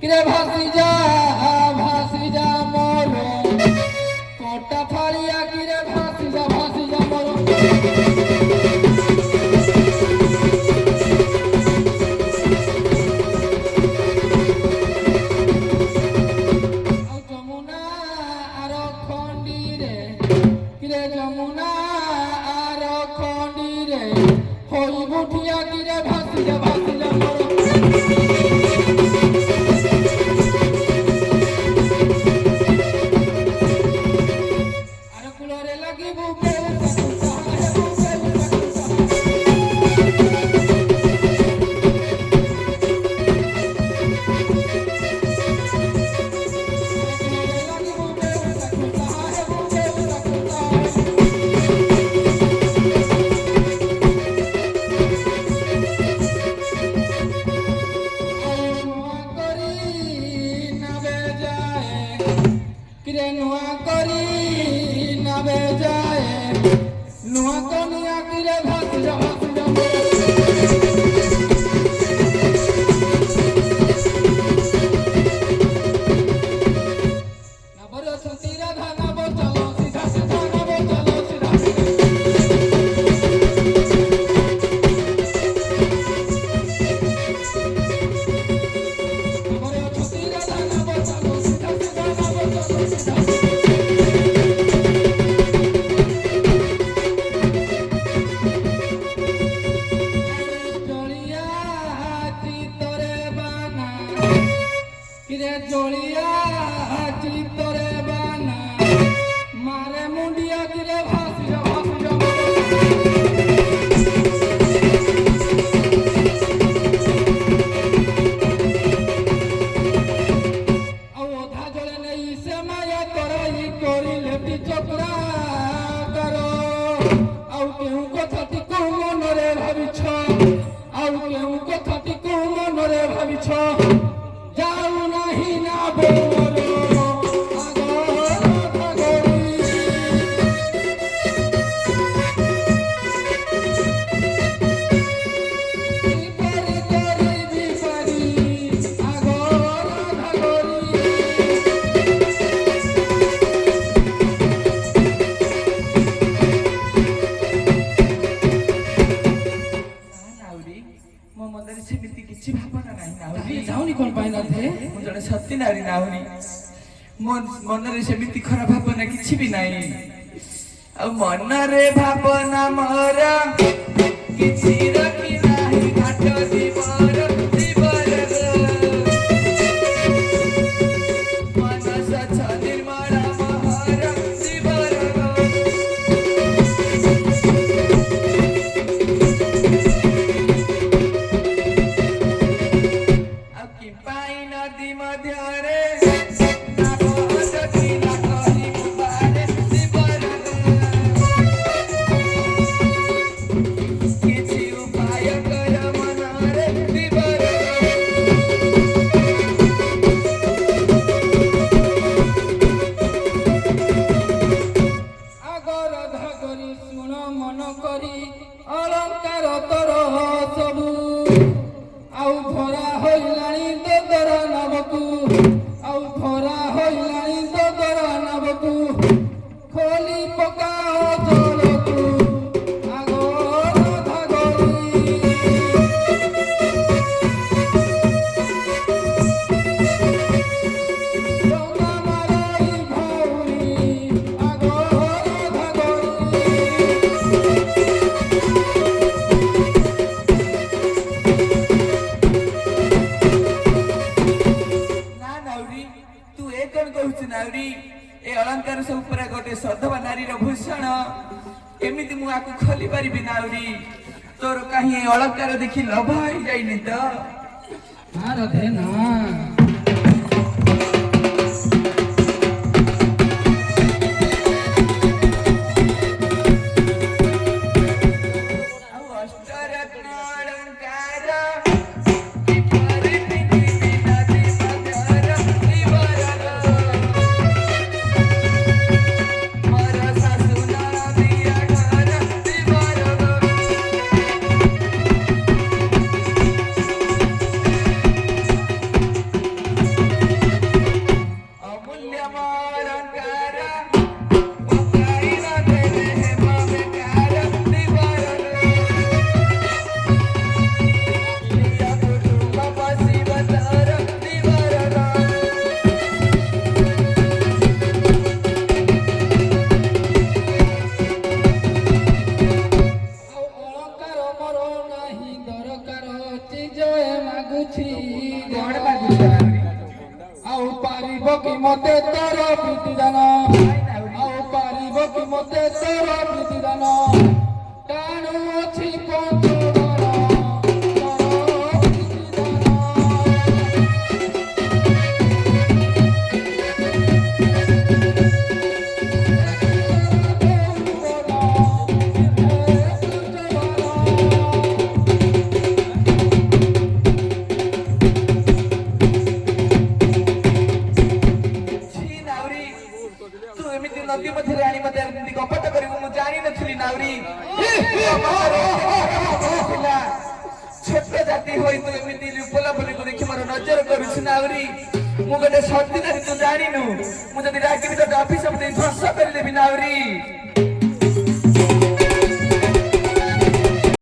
কিরে ভাসি যা মর কোটা ফাড়িয়া কিরে ভাসি যা মর যমুনা আর খন্ডিরে কিরে যমুনা আর খন্ডিরে হই বুঠিয়া কিরে ভাসি যা মর नुआ करी नबे जाए नुआ कनिया किरे भासी जा नबर सतीरा धाना बो चलो सीधा सीधा नबो चलो सीधा नबर सतीरा धाना बो चलो सीधा सीधा नबो चलो सीधा কিরে জড়িয়া চিতরে বানা মারে মুন্ডিয়া কিরে ভাসি যা ওধা জলে নেই সে মায়া তরাই করিলে চক্রা করো আউ কেউ কথাটিকু মনরে ভাবিছ আউ কেউ কথাটিকু মনরে ভাবিছ যাও নাহি না বলো କିଛି ଭାବନା ନାହିଁ ନାହୁରି ଯାଉନି କ'ଣ ପାଇଁ ନଥେ ମୁଁ ଜଣେ ସତୀ ନାରୀ ନାହୁରି ମୋ ମନରେ ସେମିତି ଖରାପ ଭାବନା କିଛି ବି ନାହିଁ ଆଉ ମନରେ ଭାବନା ମୋର କିଛି ରଖି ନାହିଁ ଘାଟ ଦିବର ମନ ସଛ ନିର୍ମଳ ମହର ଦିବର অলঙ্কার তর সবু আউ ধরা হইলানি দর নবকু আউ ধরা হইলানি দর নবকু খোলি পকাও জলকু ए अलंकार सब पूरा गोटे सधवा नारी भूषण एमती मुझे खोली पारि नाउरी तोर कहीं अलंकार देखी लभ हो जाइनि तो राधे ना ছি କଣ ମାଗୁଛ ନାଉରୀ ଆଉ ପାରିବ କି ମତେ ତୋର ପ୍ରୀତି ଦାନ ଆଉ ପାରିବ କି ମତେ ତୋର ପ୍ରୀତି ଦାନ ଟାଣୁ ଅଛି ପଞ୍ଚୁଡର ତୋର ପ୍ରୀତି ଦାନ ନଦୀ ମଧ୍ୟରେ ଆଣି ମତେ ଏମିତି କପଟ କରିବୁ ମୁଁ ଜାଣିନଥିଲି ନାଉରୀ ଛୋଟ ଜାତି ହୋଇ ତୁ ଏମିତି ଉପଲବ୍ଧିକୁ ଦେଖି ମୋର ନଜର କରୁଛୁ ନାଉରୀ ମୁଁ ଗୋଟେ ସତୀ ନାରୀ ତୁ ଜାଣିନୁ ମୁଁ ଯଦି ରାଗିବି ତୋତେ ଅଭିଶାପ ଦେଇ ଧ୍ୱଂସ କରିଦେବି ନାଉରୀ